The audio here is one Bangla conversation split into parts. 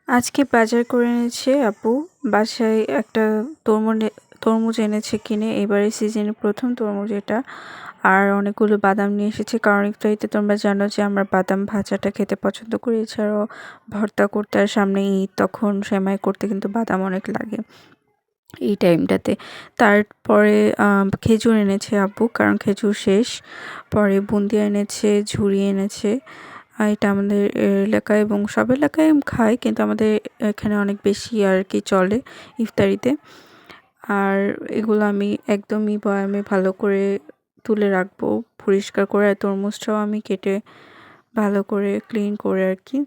আজকে বাজার করে এনেছে আপু। বাসায় একটা তরমুজ এনেছে কিনে। এবারে সিজনে প্রথম তরমুজ এটা। আর অনেকগুলো বাদাম নিয়ে এসেছে, কারণ ইফতারিতে তোমরা জানো যে আমরা বাদাম ভাজাটা খেতে পছন্দ করি। এছাড়াও ভর্তা করতে, আর সামনে ঈদ, তখন সেমাই করতে কিন্তু বাদাম অনেক লাগে এই টাইমটাতে। তারপরে খেজুর এনেছে আপু, কারণ খেজুর শেষ। পরে বুন্দিয়া এনেছে, ঝুড়ি এনেছে। এটা আমাদের এলাকায় এবং সব এলাকায় খায়, কিন্তু আমাদের এখানে অনেক বেশি আর কি চলে ইফতারিতে। আর এগুলো আমি একদমই বয়ামে ভালো করে তুলে রাখবো, পরিষ্কার করে। আর তরমুজটাও আমি কেটে ভালো করে ক্লিন করে আর কি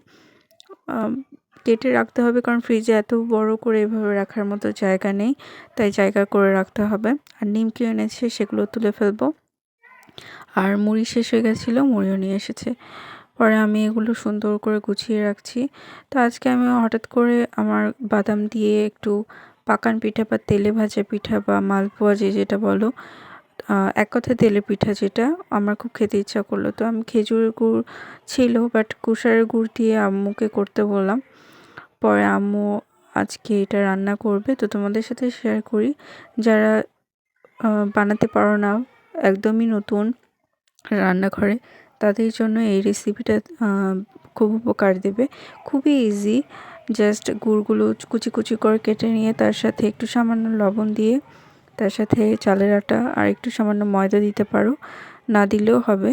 কেটে রাখতে হবে, কারণ ফ্রিজে এত বড় করে এভাবে রাখার মতো জায়গা নেই, তাই জায়গা করে রাখতে হবে। আর নিমকি এনেছে, সেগুলো তুলে ফেলবো। আর মুড়ি শেষ হয়ে গেছিলো, মুড়িও নিয়ে এসেছে। পরে আমি এগুলো সুন্দর করে গুছিয়ে রাখছি। তো আজকে আমি হঠাৎ করে আমার বাদাম দিয়ে একটু পাকান পিঠা বা তেলে ভাজা পিঠা বা মালপোয়া যেটা বলো, এক কথায় তেলের পিঠা, যেটা আমার খুব খেতে ইচ্ছা করলো। তো আমি খেজুরের গুড় ছিল, বাট কুষারের গুড় দিয়ে আম্মুকে করতে বললাম। পরে আম্মু আজকে এটা রান্না করবে, তো তোমাদের সাথে শেয়ার করি। যারা বানাতে পারো না, একদমই নতুন রান্নাঘরে, তাদের জন্য এই রেসিপিটা খুব উপকার দেবে। খুবই ইজি। জাস্ট গুড়গুলো কুচি কুচি করে কেটে নিয়ে তার সাথে একটু সামান্য লবণ দিয়ে, তার সাথে চালের আটা আর একটু সামান্য ময়দা দিতে পারো, না দিলেও হবে।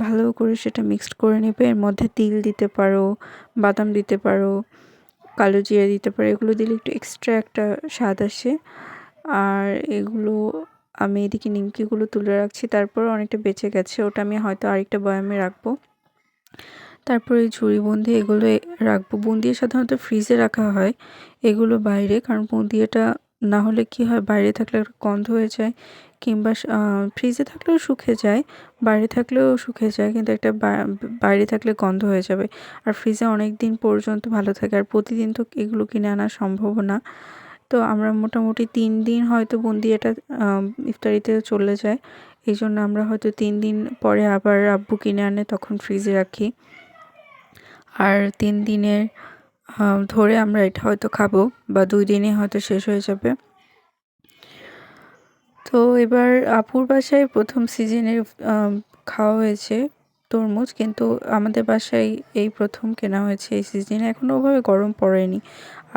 ভালো করে সেটা মিক্সড করে নেবে। এর মধ্যে তিল দিতে পারো, বাদাম দিতে পারো, কালো জিরা দিতে পারো। এগুলো দিলে একটু এক্সট্রা একটা স্বাদ আসে। আর এগুলো আমি এদিকে নিমকিগুলো তুলে রাখছি। তারপর অনেকটা বেঁচে গেছে, ওটা আমি হয়তো আরেকটা বয়ামে রাখবো। তারপরে ঝুড়ি বুন্দি এগুলো রাখবো। বুন্দিয়া সাধারণত ফ্রিজে রাখা হয়, এগুলো বাইরে। কারণ বুন্দিয়াটা না হলে কি হয়, বাইরে থাকলে একটা গন্ধ হয়ে যায়, কিংবা ফ্রিজে থাকলেও শুকিয়ে যায়, বাইরে থাকলেও শুকিয়ে যায়, কিন্তু একটা বাইরে থাকলে গন্ধ হয়ে যাবে। আর ফ্রিজে অনেক দিন পর্যন্ত ভালো থাকে, আর প্রতিদিন তো এগুলো কিনে আনা সম্ভব না। তো আমরা মোটামুটি 3 দিন হয়তো বুন্দিয়াটা ইফতারিতে চলে যায়। এই জন্য আমরা হয়তো 3 দিন পরে আবার আব্বু কিনে আনে, তখন ফ্রিজে রাখি। আর 3 দিনের ধরে আমরা এটা হয়তো খাবো, বা 2 দিনে হয়তো শেষ হয়ে যাবে। তো এবার আপুর বাসায় প্রথম সিজনের খাওয়া হয়েছে তরমুজ, কিন্তু আমাদের বাসায় এই প্রথম কেনা হয়েছে এই সিজনে। এখনও ওভাবে গরম পড়েনি।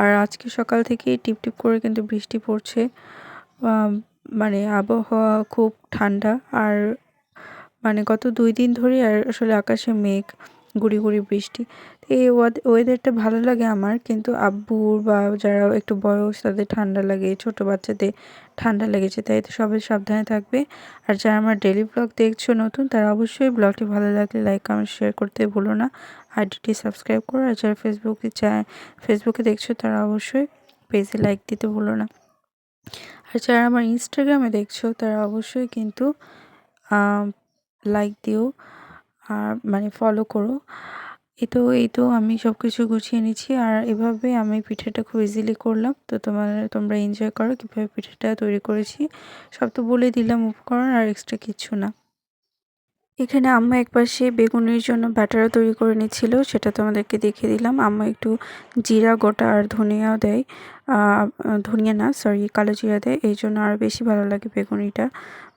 আর আজকে সকাল থেকেই টিপটিপ করে কিন্তু বৃষ্টি পড়ছে। মানে আবহাওয়া খুব ঠান্ডা। আর মানে গত 2 দিন ধরেই আর আসলে আকাশে মেঘ, গুড়ি গুড়ি বৃষ্টি। এই ওয়েদারটা ভালো লাগে আমার, কিন্তু আব্বুর বা যারা একটু বয়স, তাদের ঠান্ডা লাগে, ছোট বাচ্চাদের ঠান্ডা লেগেছে। তাই তো সবাই সাবধানে থাকবে। আর যারা আমার ডেইলি ব্লগ দেখছো নতুন, তারা অবশ্যই ব্লগটি ভালো লাগলে লাইক কমেন্ট শেয়ার করতে ভুলো না। আইডিটি সাবস্ক্রাইব করো। আর যারা ফেসবুকে দেখছো, তারা অবশ্যই পেজে লাইক দিতে ভুলো না। আর যারা আমার ইনস্টাগ্রামে দেখছো, তারা অবশ্যই কিন্তু লাইক দিও, আর মানে ফলো করো। এই তো আমি সব কিছু গুছিয়ে নিচ্ছি। আর এভাবে আমি পিঠাটা খুব ইজিলি করলাম। তো তোমরা এনজয় করো কীভাবে পিঠাটা তৈরি করেছি। সব তো বলে দিলাম উপকরণ, আর এক্সট্রা কিচ্ছু না। এখানে আম্মা একপাশে বেগুনের জন্য ব্যাটারও তৈরি করে নিচ্ছিল, সেটা তোমাদেরকে দেখিয়ে দিলাম। আম্মা একটু জিরা গোটা আর ধনিয়াও দেয়, ধনিয়া না, সরি, কালো জিরা দেয়। এই জন্য আরও বেশি ভালো লাগে বেগুনিটা,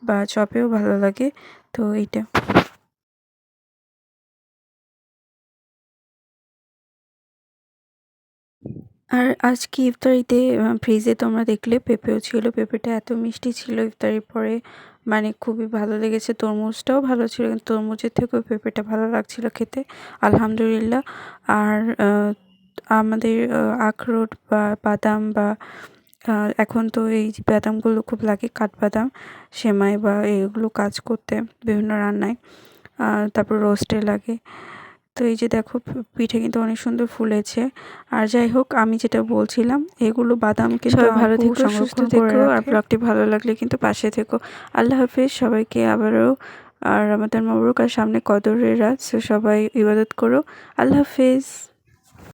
বা চপেও ভালো লাগে। তো এইটা। আর আজকে ইফতারিতে ফ্রিজে তোমরা দেখলে পেঁপেও ছিল। পেঁপেটা এত মিষ্টি ছিল ইফতারির পরে, মানে খুবই ভালো লেগেছে। তরমুজটাও ভালো ছিল, কিন্তু তরমুজের থেকেও পেঁপেটা ভালো লাগছিল খেতে, আলহামদুলিল্লাহ। আর আমাদের আখরোট বা বাদাম বা এখন তো এই যে বাদামগুলো খুব লাগে, কাঠবাদাম, সেমাই বা এগুলো কাজ করতে বিভিন্ন রান্নায়, তারপর রোস্টে লাগে। তো এই যে দেখো, পিঠে কিন্তু অনেক সুন্দর ফুলেছে। আর যাই হোক, আমি যেটা বলছিলাম, এগুলো বাদাম কিন্তু সবাই ভালো থেকো, সুস্থ থেকো। আর ব্লগটি ভালো লাগলে কিন্তু পাশে থেকো। আল্লাহ হাফিজ সবাইকে আবারও। আর রমাদান মাবরুক। আর সামনে কদরের রাত, সো সবাই ইবাদত করো। আল্লাহ হাফিজ।